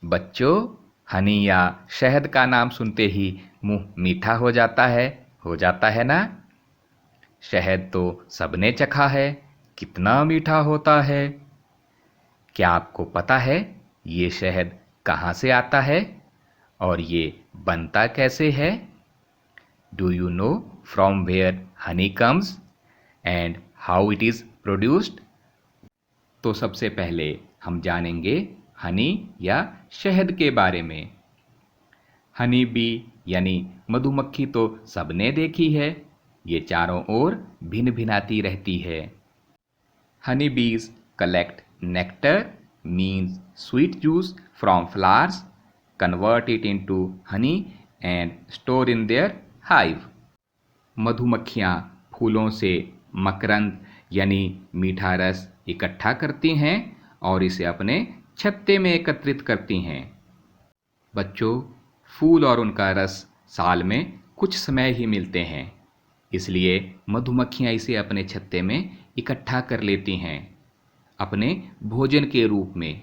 बच्चों, हनी या शहद का नाम सुनते ही मुंह मीठा हो जाता है ना। शहद तो सबने चखा है, कितना मीठा होता है। क्या आपको पता है ये शहद कहाँ से आता है और ये बनता कैसे है? Do you know from where honey comes and how it is produced? तो सबसे पहले हम जानेंगे हनी या शहद के बारे में। हनी बी यानी मधुमक्खी तो सबने देखी है। ये चारों ओर भिन भिनाती रहती है। हनी बीज collect nectar means sweet juice from flowers, convert it into honey and store in their hive. मधुमक्खियाँ फूलों से मकरंद यानी मीठा रस इकट्ठा करती हैं और इसे अपने छत्ते में एकत्रित करती हैं। बच्चों, फूल और उनका रस साल में कुछ समय ही मिलते हैं, इसलिए मधुमक्खियाँ इसे अपने छत्ते में इकट्ठा कर लेती हैं अपने भोजन के रूप में।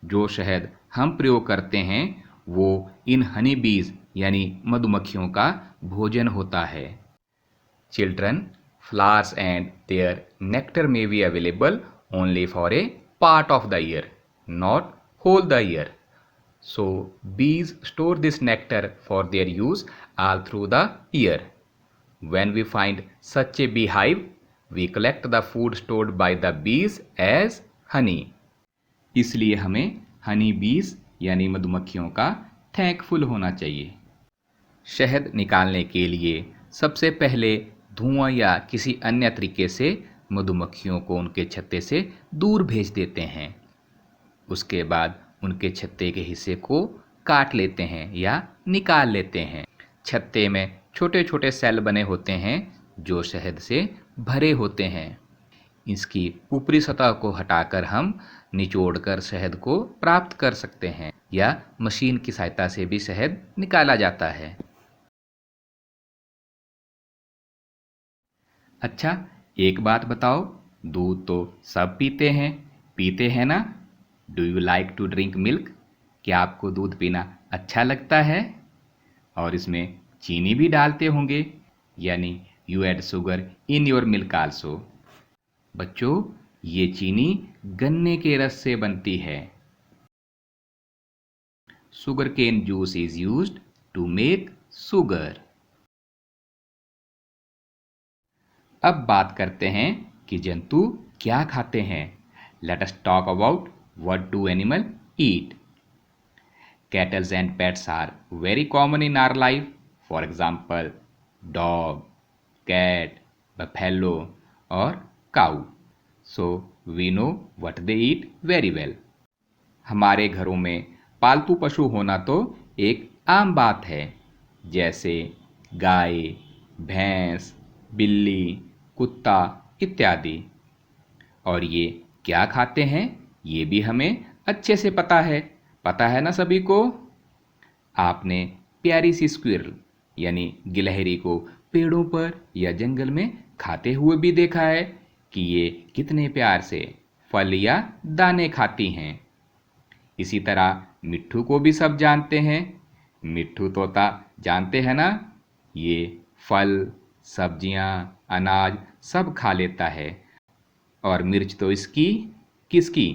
जो शहद हम प्रयोग करते हैं वो इन हनी बीज यानी मधुमक्खियों का भोजन होता है। Children, flowers and their nectar may be available only for a part of the year, not whole the year. So, bees store this nectar for their use all through the year. When we find such a beehive, we collect the food stored by the bees as honey. इसलिए हमें हनी बीज यानी मधुमक्खियों का thankful होना चाहिए। शहद निकालने के लिए सबसे पहले धुआं या किसी अन्य तरीके से मधुमक्खियों को उनके छत्ते से दूर भेज देते हैं। उसके बाद उनके छत्ते के हिस्से को काट लेते हैं या निकाल लेते हैं। छत्ते में छोटे छोटे सेल बने होते हैं जो शहद से भरे होते हैं। इसकी ऊपरी सतह को हटाकर हम निचोड़कर शहद को प्राप्त कर सकते हैं या मशीन की सहायता से भी शहद निकाला जाता है। अच्छा, एक बात बताओ, दूध तो सब पीते हैं ना? Do you like to drink milk? क्या आपको दूध पीना अच्छा लगता है? और इसमें चीनी भी डालते होंगे, यानी you add sugar in your milk also. बच्चों, ये चीनी गन्ने के रस से बनती है। Sugar cane juice is used to make sugar. अब बात करते हैं कि जंतु क्या खाते हैं। Let us talk about what do animal eat. Cattle and pets are very common in our life. For example, dog, cat, buffalo, or cow. So we know what they eat very well. हमारे घरों में पालतू पशु होना तो एक आम बात है, जैसे गाय, भैंस, बिल्ली, कुत्ता इत्यादि। और ये क्या खाते हैं ये भी हमें अच्छे से पता है ना सभी को। आपने प्यारी सी स्क्विरल यानी गिलहरी को पेड़ों पर या जंगल में खाते हुए भी देखा है कि ये कितने प्यार से फल या दाने खाती हैं। इसी तरह मिट्ठू को भी सब जानते हैं। मिट्ठू तोता जानते हैं ना, ये फल, सब्जियां, अनाज सब खा लेता है। और मिर्च तो इसकी किसकी,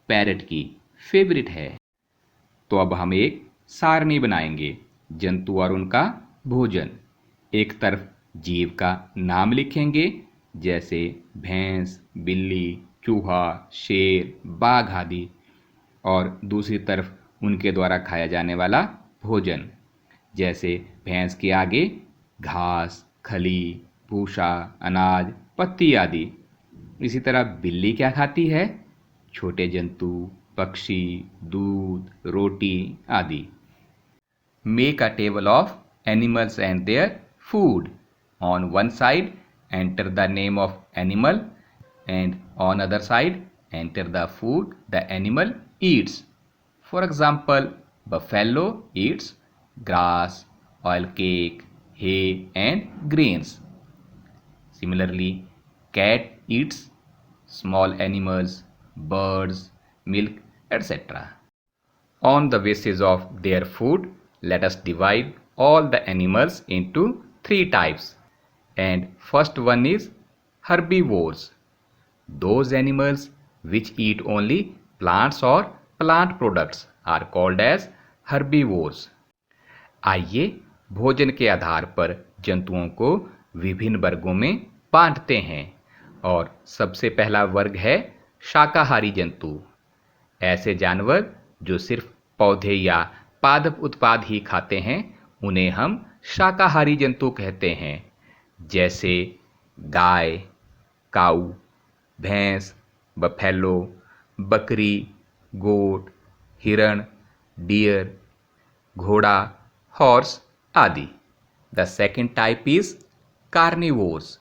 पैरट की फेवरेट है। तो अब हम एक सारणी बनाएंगे, जंतु और उनका भोजन। एक तरफ जीव का नाम लिखेंगे, जैसे भैंस, बिल्ली, चूहा, शेर, बाघ आदि। और दूसरी तरफ उनके द्वारा खाया जाने वाला भोजन, जैसे भैंस के आगे घास, खली, भूसा, अनाज, पत्ती आदि। इसी तरह बिल्ली क्या खाती है, छोटे जंतु, पक्षी, दूध, रोटी आदि। Make a table of animals and their food. On one side enter the name of animal and on other side enter the food the animal Yeats. For example, buffalo eats grass, oil cake, hay and grains. Similarly, cat eats small animals, birds, milk, etc. On the basis of their food, let us divide all the animals into three types. And first one is herbivores. Those animals which eat only plants or plant products are called as herbivores. आइए भोजन के आधार पर जंतुओं को विभिन्न वर्गों में बांटते हैं और सबसे पहला वर्ग है शाकाहारी जंतु। ऐसे जानवर जो सिर्फ पौधे या पादप उत्पाद ही खाते हैं उन्हें हम शाकाहारी जंतु कहते हैं, जैसे गाय, काऊ, भैंस, बफेलो, बकरी, गोट, हिरण, डियर, घोड़ा, हॉर्स आदि। The second type is carnivores.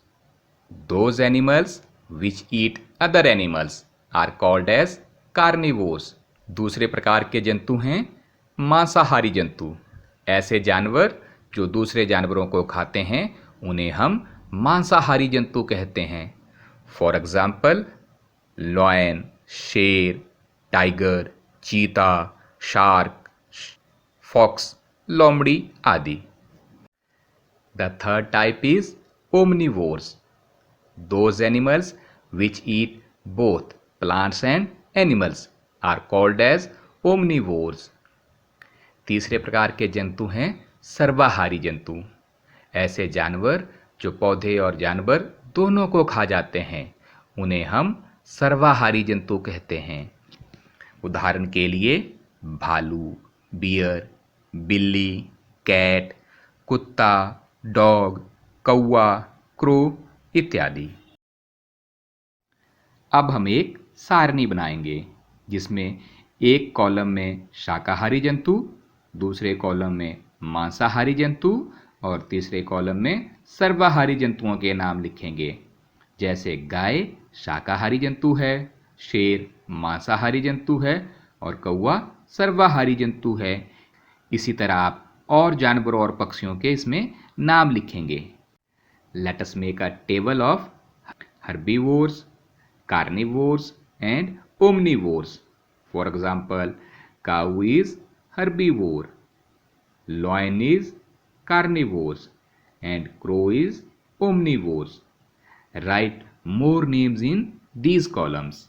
Those animals which eat other animals are called as carnivores. दूसरे प्रकार के जंतु हैं मांसाहारी जंतु। ऐसे जानवर जो दूसरे जानवरों को खाते हैं उन्हें हम मांसाहारी जंतु कहते हैं। फॉर एग्जाम्पल लॉयन, शेर, टाइगर, चीता, शार्क, फॉक्स, लोमड़ी आदि। The third type is omnivores. Those animals which eat both plants and animals are called as omnivores. तीसरे प्रकार के जंतु हैं सर्वाहारी जंतु। ऐसे जानवर जो पौधे और जानवर दोनों को खा जाते हैं उन्हें हम सर्वाहारी जंतु कहते हैं। उदाहरण के लिए भालू, बियर, बिल्ली, कैट, कुत्ता, डॉग, कौवा, क्रो इत्यादि। अब हम एक सारणी बनाएंगे जिसमें एक कॉलम में शाकाहारी जंतु, दूसरे कॉलम में मांसाहारी जंतु और तीसरे कॉलम में सर्वाहारी जंतुओं के नाम लिखेंगे। जैसे गाय शाकाहारी जंतु है, शेर मांसाहारी जंतु है और कौवा सर्वाहारी जंतु है। इसी तरह आप और जानवरों और पक्षियों के इसमें नाम लिखेंगे। Let us make a table of herbivores, carnivores and omnivores. For example, cow is herbivore, lion is carnivores and crow is omnivores. Write more names in these columns.